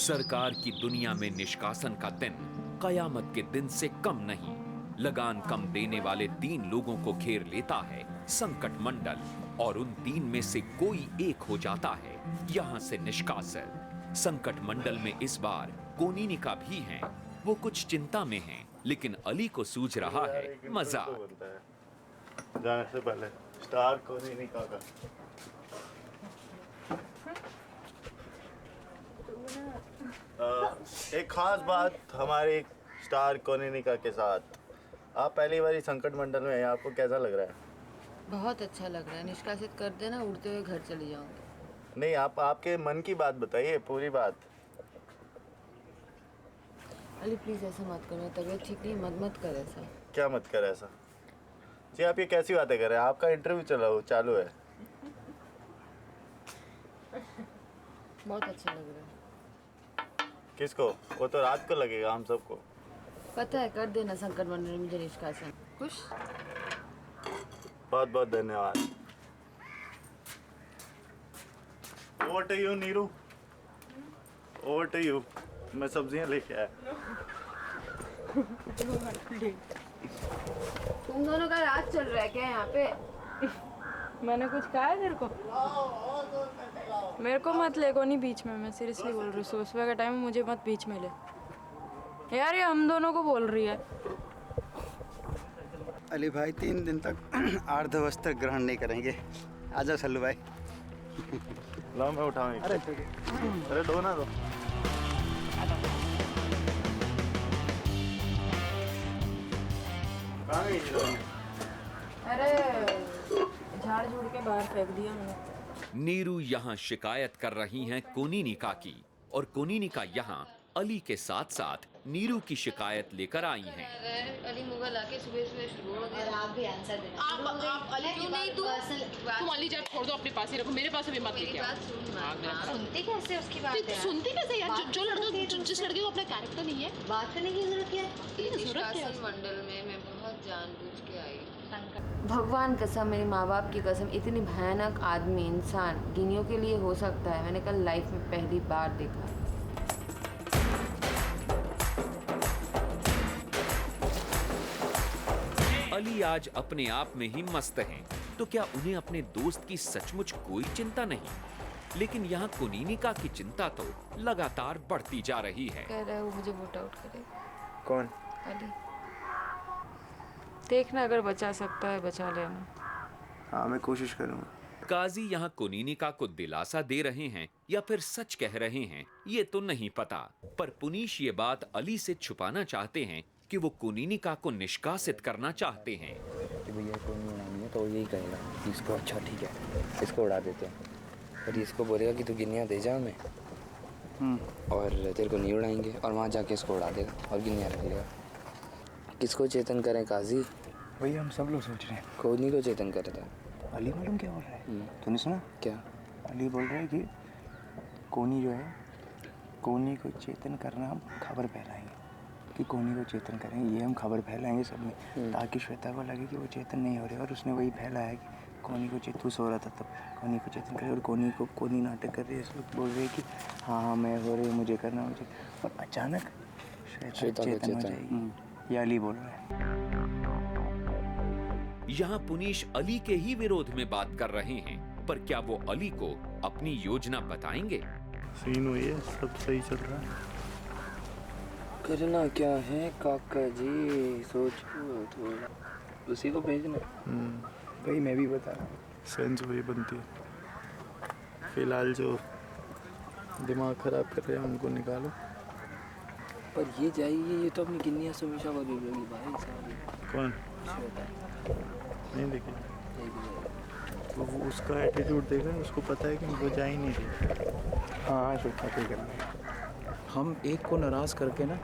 सरकार की दुनिया में निष्कासन का दिन कयामत के दिन से कम नहीं। लगान कम देने वाले 3 लोगों को घेर लेता है संकट मंडल और उन 3 में से कोई एक हो जाता है यहाँ से निष्कासित। संकट मंडल में इस बार कोनिनिका भी हैं। वो कुछ चिंता में हैं, लेकिन अली को सूझ रहा है मजाक। जाने से पहले स्टार कोनिनिका का एक खास बात हमारी स्टार कोनिनिका के साथ, आप पहली बार संकट मंडल में हैं, आपको कैसा लग रहा है? बहुत अच्छा लग रहा है। निष्कासित कर देना, उड़ते हुए घर चली जाऊंगी। नहीं, आप आपके मन की बात बताइए, पूरी बात। अली प्लीज ऐसा मत करो, तबीयत ठीक नहीं, मत कर ऐसा। क्या मत कर ऐसा? जी आप ये कैसी बातें कर रहे हैं? आपका इंटरव्यू चालू है। बहुत अच्छा लग रहा है। किसको? वो तो रात को लगेगा हम सबको। पता है, कर देना संकट मंडल में मुझे निष्कासन। खुश? बहुत बहुत धन्यवाद। Over to you Neeru, over to you. मैं सब्जियां लेके आया। तुम दोनों का राज चल रहा है क्या यहाँ पे? मैंने कुछ कहा है तेरे को? मेरे को मत ले को नहीं बीच में, मैं सीरियसली बोल रही हूँ। सुबह का टाइम मुझे मत बीच में ले यार, ये हम दोनों को बोल रही है। अली भाई 3 दिन तक अर्ध वस्त्र ग्रहण नहीं करेंगे। आजा सल्लू भाई। लो मैं उठाऊँ। अरे दो ना दो। कहाँ गई थी? अरे झाड़ झूड़ के बाहर फेंक दिया मैंने। नीरू यहाँ शिकायत कर रही हैं कोनिनिका की, और कोनिनिका यहाँ अली के साथ साथ नीरू की शिकायत लेकर आई हैं। अली मुगल आके सुबह शुरू हो गया। आप भी आंसर देना। आप अली क्यों नहीं? तुम अली जब छोड़ दो, अपने पास ही रखो, मेरे पास अभी मत लेके आओ। सुनती कैसे उसकी बात? सुनती कैसे यार? जो लड़का जिस लड़के को अपना कैरेक्टर नहीं है, बात करने की जरूरत क्या? निष्कासन मंडल में मैं बहुत जानबूझ के आई। भगवान कसम, मेरे माँ बाप की कसम, इतनी भयानक आदमी इंसान गिनियों के लिए हो सकता है, मैंने कल लाइफ में पहली बार देखा। अली आज अपने आप में ही मस्त हैं, तो क्या उन्हें अपने दोस्त की सचमुच कोई चिंता नहीं? लेकिन यहाँ कोनिनिका की चिंता तो लगातार बढ़ती जा रही है। कह रहा है वो मुझे वोट आउट करेगा। कौन? अली। देखना, अगर बचा सकता है बचा लेना। हाँ मैं कोशिश करूँगा। काजी यहाँ कोनिनिका को दिलासा दे रहे हैं या फिर सच कह रहे हैं, ये तो नहीं पता। पर पुनीश ये बात अली से छुपाना चाहते हैं कि वो कोनिनिका को निष्कासित करना चाहते हैं। कि भैया कोई उड़ानी है तो यही कहेगा इसको, अच्छा ठीक है इसको उड़ा देते हैं, और इसको बोलेगा कि तू गिन्नियाँ दे जा हमें, और तेरे को नहीं उड़ाएंगे, और वहाँ जाके इसको उड़ा देगा और गिन्नियाँ रख लेगा। किसको चेतन करें काजी? भैया हम सब लोग सोच रहे हैं। कोनी को चेतन करे था। अली मालूम क्या बोल रहा है? तूने सुना क्या? अली बोल रहा है कि कोनी जो है, कोनी को चेतन करना हम खबर फैलाएंगे कि कोनी को चेतन करेंगे। ये हम खबर फैलाएंगे सब में, ताकि श्वेता को लगे कि वो चेतन नहीं हो रहे। और उसने वही फैलाया है कि कोनी को चेतन सो रहा था तब कोनी को चेतन करे, और कोनी को कोनी नाटक कर रही है। इस लोग बोल रहे हैं कि हाँ मैं हो रही, मुझे करना मुझे, और अचानक श्वेता चेतन हो जाएगी। ये अली बोल रहा है। यहाँ पुनीश अली के ही विरोध में बात कर रहे हैं, पर क्या वो अली को अपनी योजना बताएंगे? सीन हुई है, सब सही चल रहा है। करना क्या है काका जी, सोचो थोड़ा, उसी को भेजना। वही मैं भी बता रहा हूँ। सेंस वही बनती है। फिलहाल जो दिमाग खराब कर रहे हैं उनको निकालो। पर ये जाइए, ये तो अपनी गिन्नियाँ से हमेशा बदलेगी भाई साहब। कौन? नहीं देखी तो वो उसका एटीट्यूड देखा, उसको पता है कि वो जा ही नहीं रही। हाँ श्वेता कोई करना। हम एक को नाराज़ करके ना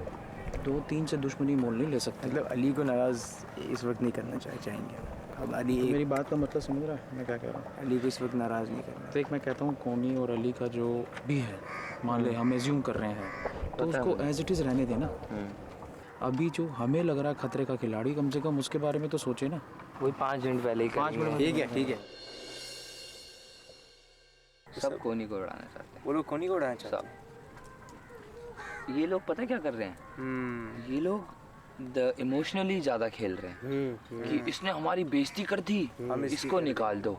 2-3 से दुश्मनी मोल नहीं ले सकते। मतलब अली को नाराज़ इस वक्त नहीं करना चाहेंगे। अब अली तो मेरी बात का मतलब समझ रहा है मैं क्या कह रहा हूँ? अली को इस वक्त नाराज़ नहीं करना। देख मैं कहता हूँ कोनी और अली का जो भी है, मान ले हम एज्यूम कर रहे हैं, तो उसको एज इट इज़ रहने देना। अभी जो हमें लग रहा है खतरे का खिलाड़ी, कम से कम उसके बारे में तो सोचे ना। वही 5 मिनट पहले ही 5 मिनट। ठीक है ठीक है। सब कोनी को उड़ाना चाहते हैं। वो लोग कोनी को उड़ाना चाहते हैं। ये लोग पता क्या कर रहे हैं? ये लोग इमोशनली ज़्यादा खेल रहे हैं कि इसने हमारी बेइज्जती कर दी, इसको निकाल दो।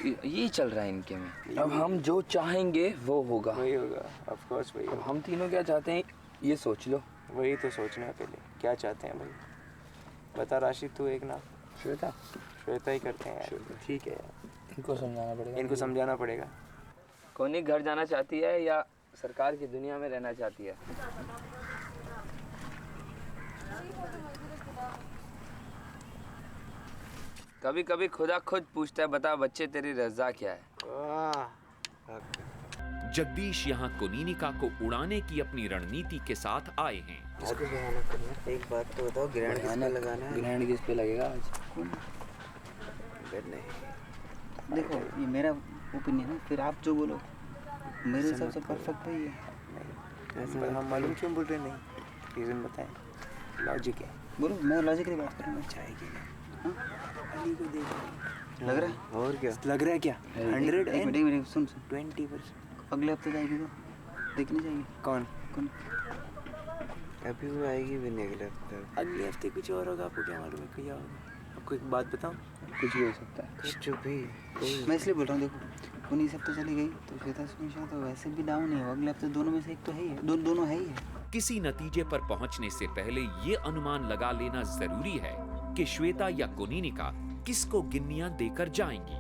ये चल रहा है इनके में। अब हम जो चाहेंगे वो होगा। वही होगा, ऑफ कोर्स वही अब होगा। हम तीनों क्या चाहते हैं ये सोच लो। वही तो सोचना है पहले, क्या चाहते हैं भाई? बता राशिद, तू एक ना। श्वेता ही करते हैं यार। ठीक है यार, इनको समझाना पड़ेगा। इनको समझाना पड़ेगा। कोनी घर जाना चाहती है या सरकार की दुनिया में रहना चाहती है? कभी कभी खुदा खुद पूछता है, बता बच्चे तेरी रजा क्या है? जगदीश यहाँ कोनिनिका को उड़ाने की अपनी रणनीति के साथ आए हैं। एक बात तो बताओ, ग्रैंड किसमें लगाना है? ग्रैंड किस पे लगेगा आज? नहीं, देखो ये मेरा ओपिनियन है, फिर आप जो बोलो मेरे हिसाब से परफेक्ट है ये। ऐसा हम मालूम क्यों बोल रहे? नहीं, रीज़न बताएं। लॉजिक है। बोलो, मैं लॉजिकली बात करूँगा। चाहेगी ना? हाँ? अली को देख लग रहा है? और क्या लग रहा है? क्या 100 एक मिनट सुन 20%? अगले हफ्ते जाएगी तो देखने जाएगी। कौन? अभी वो आएगी भी नहीं अगले हफ्ते। अगले हफ्ते कुछ और होगा, आपको क्या मालूम है क्या होगा? आपको एक बात बताऊं, कुछ भी हो सकता है। कुछ भी। मैं इसलिए बोल रहा हूँ, देखो उन्हीं हफ्ते चली गई तो श्वेता सुमिशा तो वैसे भी डाउन है। अगले हफ्ते दोनों में से एक तो है ही, दोनों है ही है। किसी नतीजे पर पहुंचने से पहले ये अनुमान लगा लेना जरूरी है कि श्वेता या कोनिनिका किसको गिन्नियां देकर जाएंगी।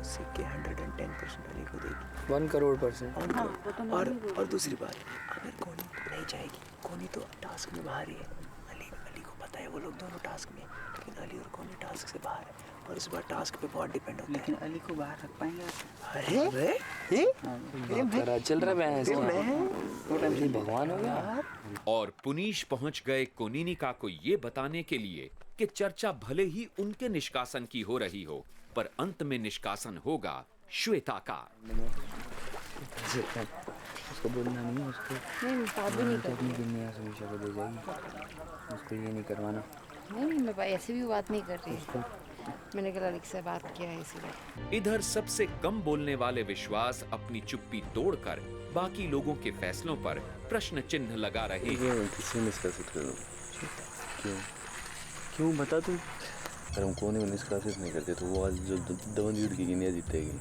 सिक्के 110% अली को देगी। 1 करोड़%। और दूसरी बात, अगर कोनी नहीं जाएगी, कोनी तो टास्क में बाहर ही है। अली को पता है वो लोग दोनों टास्क में, लेकिन अली और कोनी टास्क से बाहर है और इस बार टास्क पे बहुत डिपेंड होता है। लेकिन अली को बाहर रख पाएंगे? अरे चल रहा है भगवान हो गया। और पुनीश पहुंच गए कोनिनिका को ये बताने के लिए कि चर्चा भले ही उनके निष्कासन की हो रही हो, पर अंत में निष्कासन होगा श्वेता का। उसको बोलना नहीं है, उसको अपनी गिन्नियां सुमिशा को दे जाएगी। उसको ये नहीं करवाना। नहीं, मैं ऐसे भी बात नहीं कर रही। मैंने कल अलिक से बात किया है इसीलिए। इधर सबसे कम बोलने वाले विश्वास अपनी चुप्पी तोड़कर बाकी लोगों के फैसलों पर प्रश्न चिन्ह लगा रहे हैं। क्यों बता तू? अगर हम कोने में निष्कासित नहीं करते तो वो आज जो दमनजीत की गिनिया जीतेगी,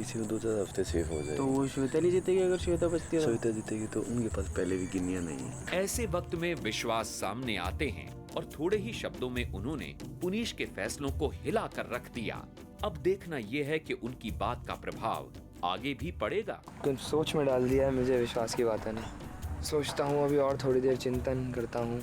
इसी में 2-4 हफ्ते सेफ हो जाए। तो वो श्वेता नहीं जीतेगी? अगर श्वेता बचती है, श्वेता जीतेगी तो उनके पास पहले भी गिनिया नहीं है। ऐसे वक्त में विश्वास सामने आते हैं और थोड़े ही शब्दों में उन्होंने पुनीश के फैसलों को हिला कर रख दिया। अब देखना यह है कि उनकी बात का प्रभाव आगे भी पड़ेगा। कुछ सोच में डाल दिया है मुझे विश्वास की बातों ने। सोचता हूँ अभी और थोड़ी देर चिंतन करता हूँ,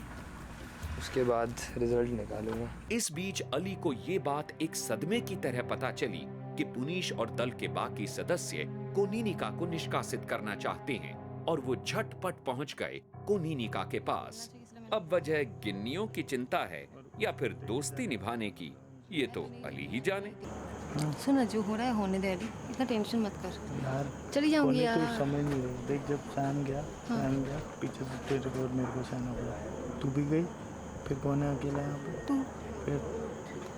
उसके बाद रिजल्ट निकालूंगा। इस बीच अली को ये बात एक सदमे की तरह पता चली कि पुनीश और दल के बाकी सदस्य कोनिनिका को निष्कासित करना चाहते हैं और वो झटपट पहुंच गए कोनिनिका के पास। अब वजह गिन्नियों की चिंता है या फिर दोस्ती निभाने की, ये तो अली ही जाने। सुना, जो हो रहा है होने दे अली, इतना टेंशन मत कर यार चली जाऊंगी कोनी यार। तू समझ नहीं रही। देख, जब सैम गया पीछे से तेरे को और मेरे को सहना पड़ा। तू भी गई, फिर कौन है अकेला यहाँ पे? तू। फिर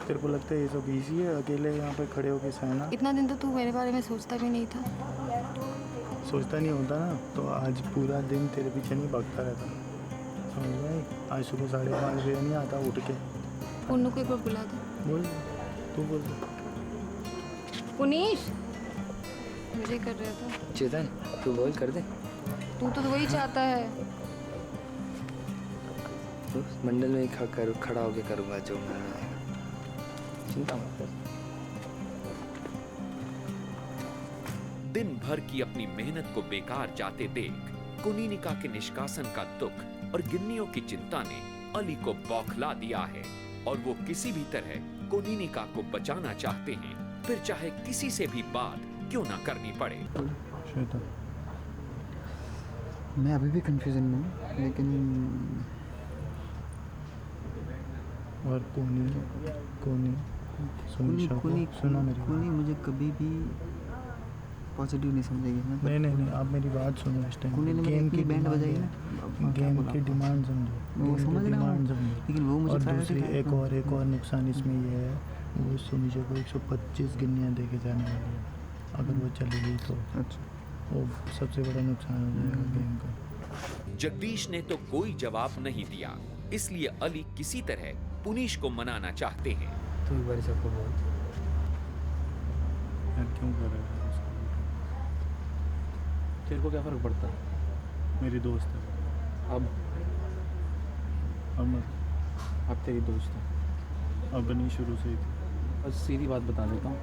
तेरे को लगता है ये सब इजी है अकेले यहाँ पे खड़े होके सहना? इतना दिन तो तू मेरे बारे में सोचता भी नहीं था। सोचता नहीं होता ना तो आज पूरा दिन तेरे पीछे नहीं भागता रहता। समझ गई? आज सुबह 5:30 बजे नहीं आता उठ के। पुन्नू को एक बार बुला दे। बोल, तू बोल। पुनीश मुझे कर रहा था। चेतन तू बोल कर दे। तू तो वही चाहता है। मंडल में खड़ा होके करूँगा जो मैं, चिंता मत कर। दिन भर की अपनी मेहनत को बेकार जाते देख कोनिनिका के निष्कासन का दुख और गिन्नियों की चिंता ने अली को बौखला दिया है और वो किसी भी तरह कोनिनिका को बचाना चाहते हैं, फिर चाहे किसी से भी बात क्यों ना करनी पड़े। श्वेता, मैं अभी भी कंफ्यूजन में हूँ, लेकिन और कोनी सुना मेरी कोनी मुझे कभी भी पॉजिटिव नहीं समझेगी ना। नहीं, आप मेरी बात सुनो। इस टाइम गेम की बैंड बजाई डिमांड ना, है, गेम की डिमांड समझो। वो समझ रहा हूँ, लेकिन वो मुझे और प्रायोरिटी दूसरी है। एक और नुकसान इसमें ये है, वो सुमिशा को 125 गिन्नियाँ देके जाने वाली है। अगर वो चली गई तो अच्छा, वो सबसे बड़ा नुकसान हो जाएगा गेम का। जगदीश ने तो कोई जवाब नहीं दिया, इसलिए अली किसी तरह पुनीश को मनाना चाहते हैं। तू एक बार सबको बोल यार क्यों कर रहा है उसको? तेरे को क्या फ़र्क पड़ता है? मेरी दोस्त है। अब मत। अब तेरी दोस्त है। अब नहीं, शुरू से ही थी। बस सीधी बात बता देता हूँ,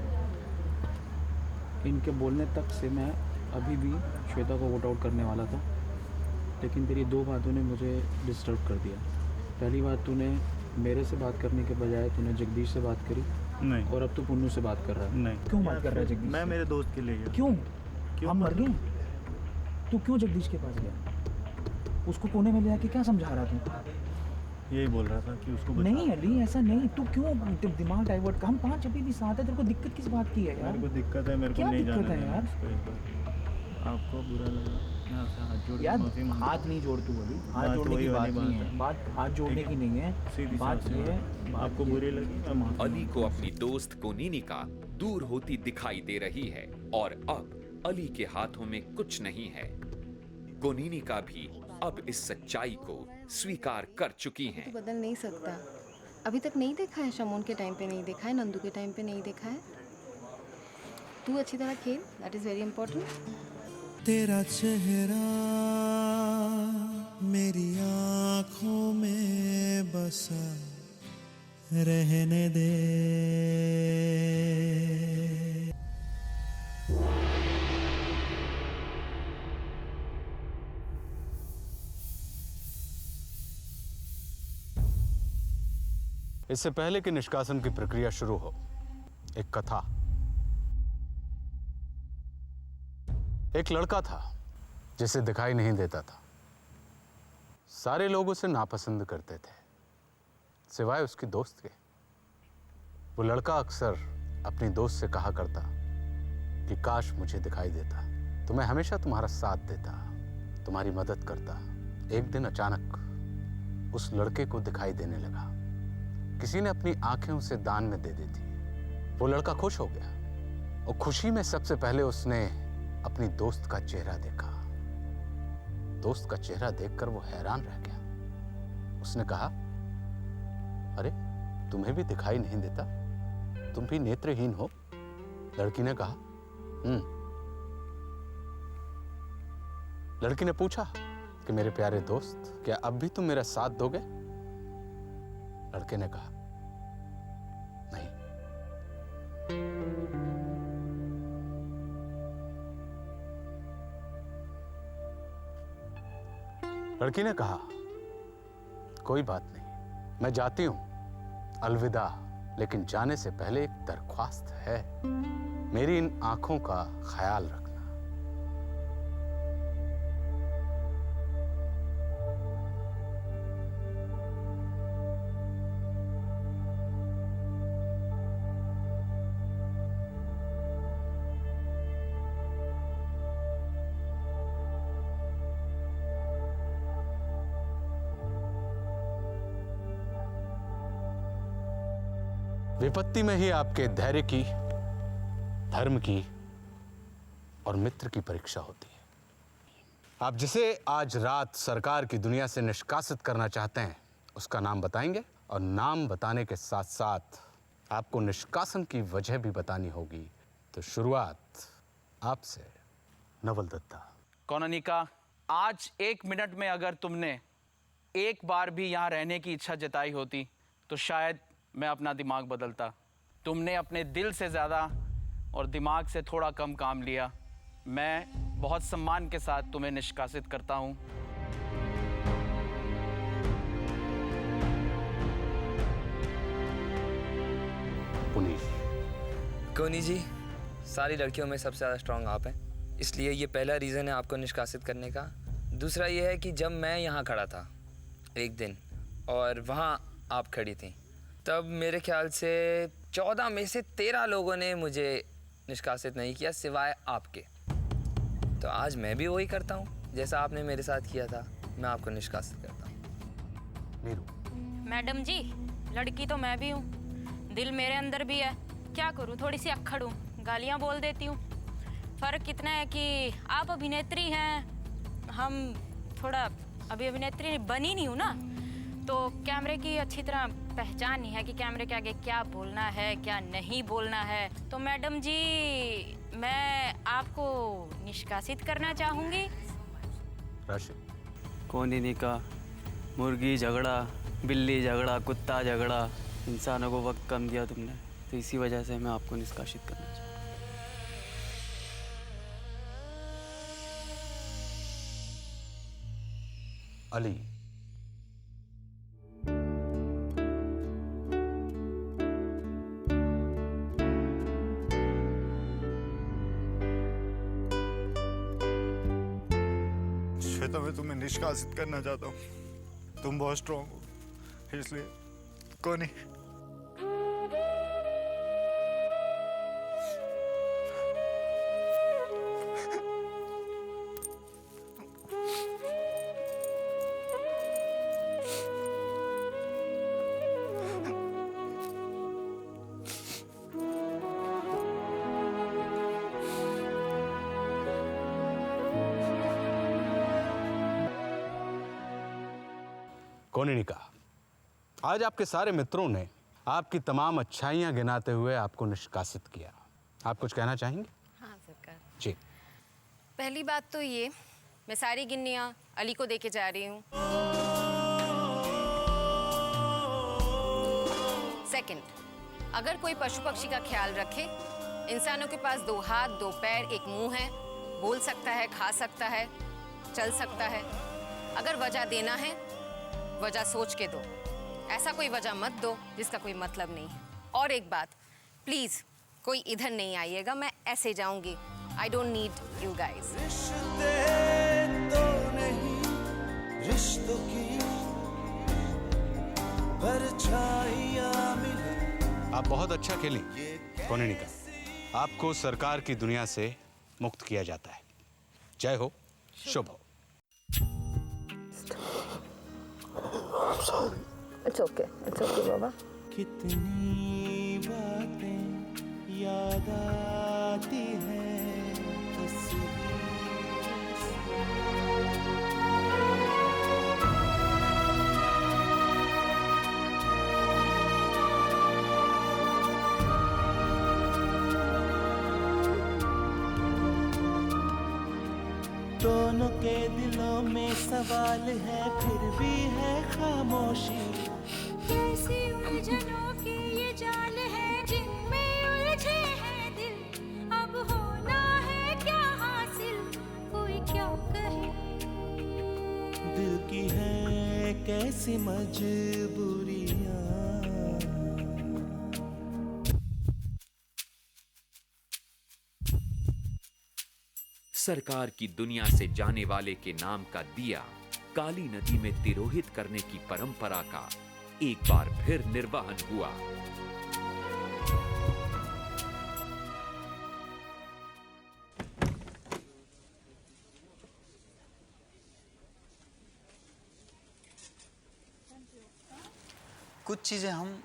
इनके बोलने तक से मैं अभी भी श्वेता को वोट आउट करने वाला था, लेकिन तेरी दो बातों ने मुझे डिस्टर्ब कर दिया। पहली बात, तूने मेरे से बात करने के बजाय तूने जगदीश से बात करी। नहीं। और अब तू पुन्नू से बात कर रहा है। नहीं। क्यों बात कर रहा है जगदीश? मैं मेरे दोस्त के लिए गया। क्यों? हम मर गए? तू क्यों जगदीश के पास गया? उसको कोने में ले आके क्या समझा रहा तू? यही बोल रहा था कि उसको नहीं अली, ऐसा नहीं। तू क्यों दिमाग डाइवर्ट कर? हम 5 अभी भी साथ है, तेरे को दिक्कत किस बात की है यार? मेरे को दिक्कत है, मेरे को क्या नहीं दिक्कत जाना है यार? आपको बुरा लगा, मैं आपसे हाथ जोड़ के यार माफी मांगता हूं। हाथ नहीं जोड़ तू अभी, हाथ हाँ, तो जोड़ने वही की बात वाली नहीं बात है। बात हाथ जोड़ने की नहीं है, सीधी बात सी ये है। आपको बुरी लगी, मैं माफी अली को अपनी दोस्त कोनिनिका दूर होती दिखाई दे रही है और अब अली के हाथों में कुछ नहीं है। कोनिनिका भी अब इस सच्चाई को स्वीकार कर चुकी हैं। तू बदल नहीं सकता। अभी तक नहीं देखा है, शमोन के टाइम पे नहीं देखा है, नंदू के टाइम पे नहीं देखा है। तू अच्छी तरह खेल, दैट इज वेरी इंपॉर्टेंट। तेरा चेहरा मेरी आँखों में बसा रहने दे। इससे पहले कि निष्कासन की प्रक्रिया शुरू हो, एक कथा। एक लड़का था जिसे दिखाई नहीं देता था। सारे लोग उसे नापसंद करते थे सिवाय उसकी दोस्त के। वो लड़का अक्सर अपनी दोस्त से कहा करता कि काश मुझे दिखाई देता, तो मैं हमेशा तुम्हारा साथ देता, तुम्हारी मदद करता। एक दिन अचानक उस लड़के को दिखाई देने लगा। किसी ने अपनी आंखें उसे दान में दे दी थी। वो लड़का खुश हो गया और खुशी में सबसे पहले उसने अपनी दोस्त का चेहरा देखा। दोस्त का चेहरा देखकर वो हैरान रह गया। उसने कहा, अरे तुम्हें भी दिखाई नहीं देता? तुम भी नेत्रहीन हो? लड़की ने कहा, लड़की ने पूछा कि मेरे प्यारे दोस्त, क्या अब भी तुम मेरा साथ दोगे? लड़के ने कहा, नहीं। लड़की ने कहा, कोई बात नहीं, मैं जाती हूं, अलविदा। लेकिन जाने से पहले एक दरख्वास्त है, मेरी इन आंखों का ख्याल रखना। विपत्ति में ही आपके धैर्य की, धर्म की और मित्र की परीक्षा होती है। आप जिसे आज रात सरकार की दुनिया से निष्कासित करना चाहते हैं, उसका नाम बताएंगे और नाम बताने के साथ साथ आपको निष्कासन की वजह भी बतानी होगी। तो शुरुआत आपसे, नवल दत्ता। कोनिनिका, आज 1 मिनट में अगर तुमने एक बार भी यहाँ रहने की इच्छा जताई होती तो शायद मैं अपना दिमाग बदलता। तुमने अपने दिल से ज़्यादा और दिमाग से थोड़ा कम काम लिया। मैं बहुत सम्मान के साथ तुम्हें निष्कासित करता हूँ। पुनीश। कोनी जी, सारी लड़कियों में सबसे ज़्यादा स्ट्रांग आप हैं, इसलिए ये पहला रीज़न है आपको निष्कासित करने का। दूसरा ये है कि जब मैं यहाँ खड़ा था एक दिन और वहाँ आप खड़ी थी, तब मेरे ख्याल से 14 में से 13 लोगों ने मुझे निष्कासित नहीं किया सिवाय आपके। तो आज मैं भी वही करता हूँ जैसा आपने मेरे साथ किया था, मैं आपको निष्कासित करता हूँ। नीरू। मैडम जी, लड़की तो मैं भी हूँ, दिल मेरे अंदर भी है। क्या करूँ, थोड़ी सी अक्खड़ हूँ, गालियाँ बोल देती हूँ। फ़र्क इतना है कि आप अभिनेत्री हैं, हम थोड़ा अभी अभिनेत्री बनी नहीं हूँ ना, तो कैमरे की अच्छी तरह पहचान नहीं है कि कैमरे के आगे क्या बोलना है क्या नहीं बोलना है। तो मैडम जी, मैं आपको निष्कासित करना चाहूँगी। राशिद, कौन ही निका, मुर्गी झगड़ा, बिल्ली झगड़ा, कुत्ता झगड़ा, इंसानों को वक्त कम दिया तुमने, तो इसी वजह से मैं आपको निष्कासित करना चाहता हूँ। अली, श्वेता, मैं तुम्हें निष्कासित करना चाहता हूँ। तुम बहुत स्ट्रांग हो, इसलिए कोनी। कोनिका, आज आपके सारे मित्रों ने आपकी तमाम अच्छाइयाँ गिनाते हुए आपको निष्कासित किया। आप कुछ कहना चाहेंगे? हाँ सरकार। जी। पहली बात तो ये, मैं सारी गिन्नियाँ अली को देके जा रही हूँ। सेकंड, अगर कोई पशु पक्षी का ख्याल रखे, इंसानों के पास 2 हाथ 2 पैर 1 मुंह है, बोल सकता है, खा सकता है, चल सकता है। अगर वजह देना है, वजह सोच के दो, ऐसा कोई वजह मत दो जिसका कोई मतलब नहीं है। और एक बात, प्लीज कोई इधर नहीं आइएगा, मैं ऐसे जाऊंगी। I don't need you guys. तो नहीं रिश्तों की परछाइयां मिले। आप बहुत अच्छा खेली कोनिका, आपको सरकार की दुनिया से मुक्त किया जाता है। जय हो, शुभ हो। It's okay बाबा। कितनी बातें याद आती हैं तस्वीर। दोनों के दिलों में सवाल है, फिर भी है खामोशी। कैसी उलझनों के ये जाल है जिनमें उलझे हैं दिल। अब होना है क्या हासिल, कोई क्या कहे। दिल की है कैसी मजबूरियां। सरकार की दुनिया से जाने वाले के नाम का दिया काली नदी में तिरोहित करने की परंपरा का एक बार फिर निर्वहन हुआ। कुछ चीज़ें हम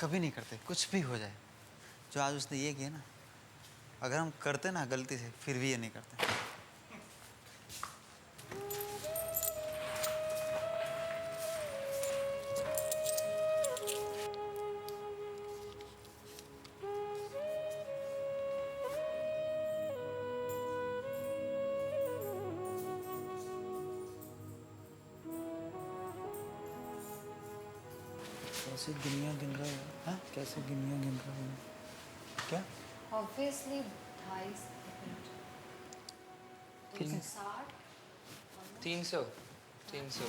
कभी नहीं करते, कुछ भी हो जाए। जो आज उसने ये किया ना, अगर हम करते ना गलती से, फिर भी ये नहीं करते। कैसे गिनिया गिन रहा है? हाँ, कैसे गिनिया गिन रहा है? क्या? Obviously 250 second. 300 300